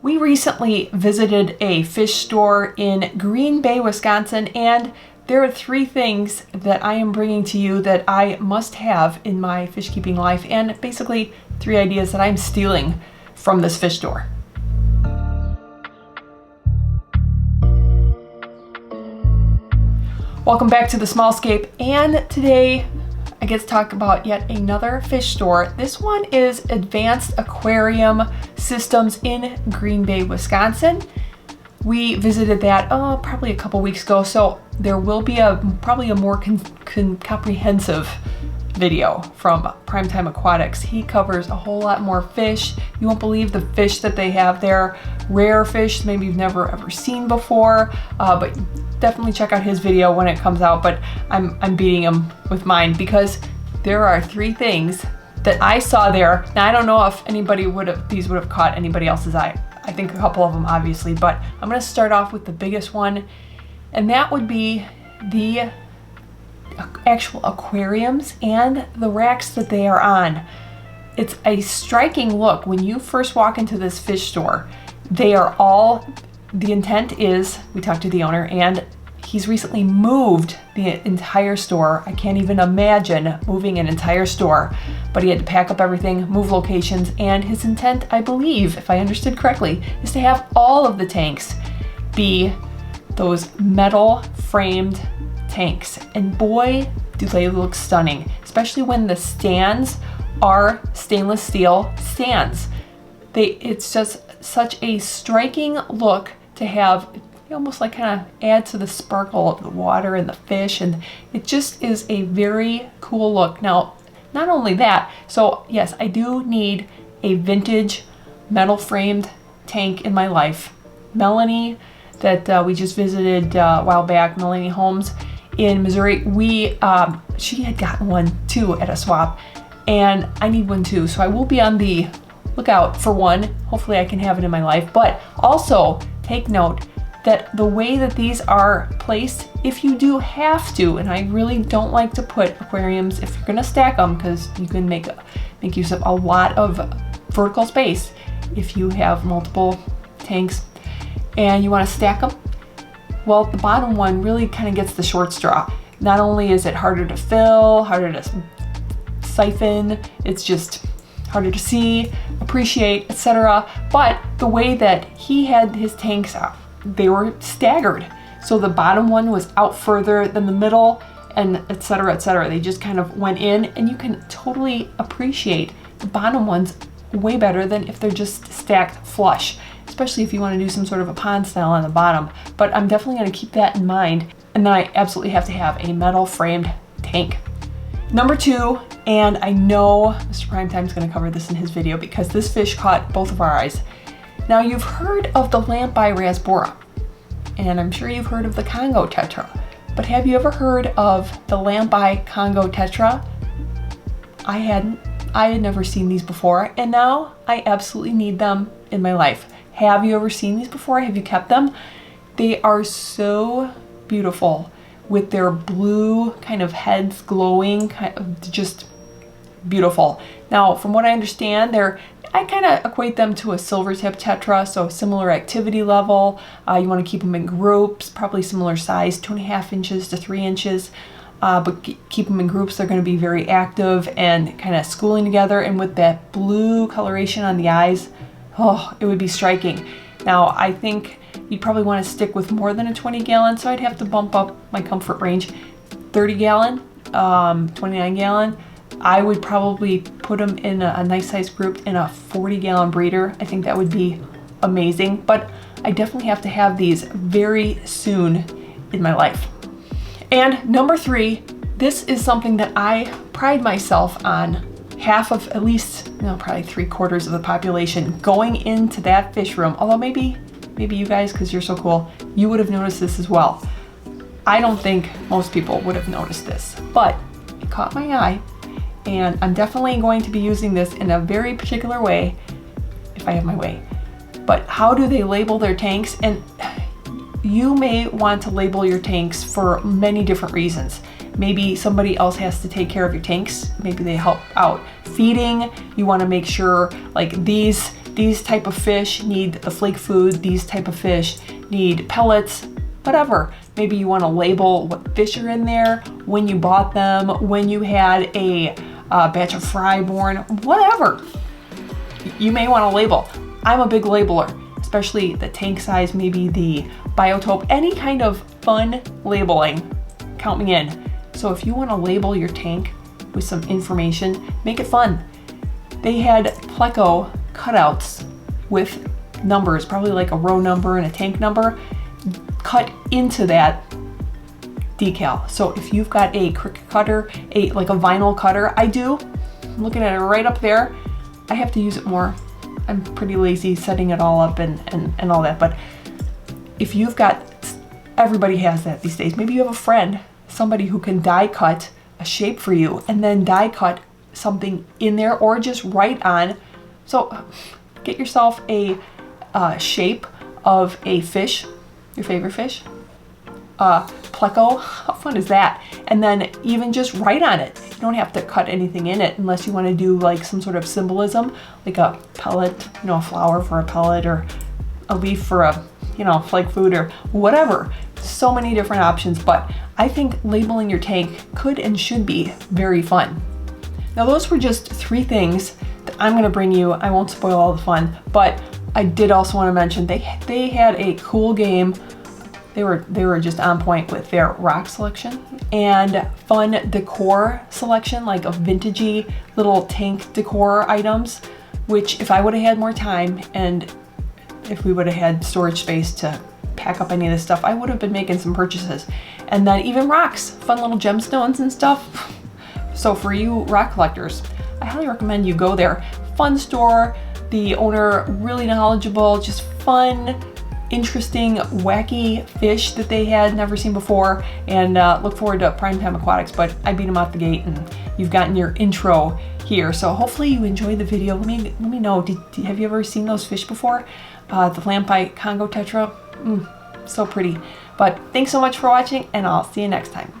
We recently visited a fish store in Green Bay, Wisconsin, and there are 3 things that I am bringing to you that I must have in my fish keeping life, and basically 3 ideas that I'm stealing from this fish store. Welcome back to the Small Scape, and today I get to talk about yet another fish store. This one is Advanced Aquarium Systems in Green Bay, Wisconsin. We visited that probably a couple weeks ago, so there will be probably a more comprehensive video from Primetime Aquatics. He covers a whole lot more fish. You won't believe the fish that they have there. Rare fish maybe you've never ever seen before, but definitely check out his video when it comes out. But I'm beating him with mine because there are 3 things that I saw there. Now I don't know if these would have caught anybody else's eye. I think a couple of them obviously, but I'm gonna start off with the biggest one, and that would be the actual aquariums and the racks that they are on. It's a striking look when you first walk into this fish store. The intent is, we talked to the owner, and he's recently moved the entire store. I can't even imagine moving an entire store, but he had to pack up everything, move locations, and his intent, I believe, if I understood correctly, is to have all of the tanks be those metal framed tanks. And boy, do they look stunning, especially when the stands are stainless steel stands. It's just such a striking look to have. It almost like kind of adds to the sparkle of the water and the fish, and it just is a very cool look. Now, not only that, so yes, I do need a vintage metal framed tank in my life. Melanie, that we just visited a while back, Melanie Holmes in Missouri, she had gotten one too at a swap, and I need one too, so I will be on the lookout for one. Hopefully I can have it in my life. But also take note that the way that these are placed, if you do have to, and I really don't like to put aquariums, if you're gonna stack them, because you can make use of a lot of vertical space if you have multiple tanks and you want to stack them, well, the bottom one really kind of gets the short straw. Not only is it harder to fill, harder to siphon, it's just harder to see, appreciate, etc. But the way that he had his tanks out, they were staggered. So the bottom one was out further than the middle, and etc., etc. They just kind of went in, and you can totally appreciate the bottom ones way better than if they're just stacked flush, especially if you want to do some sort of a pond style on the bottom. But I'm definitely going to keep that in mind, and then I absolutely have to have a metal framed tank. Number 2, and I know Mr. Primetime's going to cover this in his video because this fish caught both of our eyes. Now, you've heard of the lampi rasbora, and I'm sure you've heard of the Congo Tetra, but have you ever heard of the lampi Congo Tetra? I hadn't. I had never seen these before, and now I absolutely need them in my life. Have you ever seen these before? Have you kept them? They are so beautiful with their blue kind of heads glowing, kind of just beautiful. Now, from what I understand, I kind of equate them to a silvertip tetra, so similar activity level. You want to keep them in groups, probably similar size, 2.5 inches to 3 inches. But keep them in groups. They're going to be very active and kind of schooling together. And with that blue coloration on the eyes, it would be striking. Now, I think you'd probably want to stick with more than a 20 gallon, so I'd have to bump up my comfort range. 30 gallon, 29 gallon. I would probably put them in a nice size group in a 40 gallon breeder. I think that would be amazing, but I definitely have to have these very soon in my life. And number 3, this is something that I pride myself on. Half of, at least, probably 3/4 of the population going into that fish room, although maybe you guys, because you're so cool, you would have noticed this as well. I don't think most people would have noticed this, but it caught my eye, and I'm definitely going to be using this in a very particular way if I have my way. But how do they label their tanks? And you may want to label your tanks for many different reasons. Maybe somebody else has to take care of your tanks. Maybe they help out feeding. You want to make sure like these these type of fish need the flake food, these type of fish need pellets, whatever. Maybe you want to label what fish are in there, when you bought them, when you had a batch of fry born, whatever. You may want to label. I'm a big labeler, especially the tank size, maybe the biotope, any kind of fun labeling, count me in. So if you want to label your tank with some information, make it fun. They had pleco cutouts with numbers, probably like a row number and a tank number, cut into that decal. So if you've got a Cricut cutter, like a vinyl cutter, I do, I'm looking at it right up there. I have to use it more. I'm pretty lazy setting it all up and all that, but if you've got, everybody has that these days. Maybe you have a friend, somebody who can die cut a shape for you and then die cut something in there, or just write on. So get yourself a shape of a fish, your favorite fish, pleco, how fun is that? And then even just write on it. You don't have to cut anything in it unless you want to do like some sort of symbolism, like a pellet, you know, a flower for a pellet, or a leaf for a, you know, flake food, or whatever. So many different options, but I think labeling your tank could and should be very fun. Now those were just 3 things that I'm gonna bring you. I won't spoil all the fun, but I did also want to mention they had a cool game. They were just on point with their rock selection and fun decor selection, like a vintagey little tank decor items, which if I would have had more time and if we would have had storage space to pack up any of this stuff, I would have been making some purchases. And then even rocks, fun little gemstones and stuff. So for you rock collectors, I highly recommend you go there. Fun store, the owner really knowledgeable, just fun, interesting, wacky fish that they had never seen before, and look forward to Primetime Aquatics, but I beat them out the gate and you've gotten your intro here. So hopefully you enjoyed the video. Let me know, have you ever seen those fish before? The lamp-eye Congo Tetra, so pretty. But thanks so much for watching, and I'll see you next time.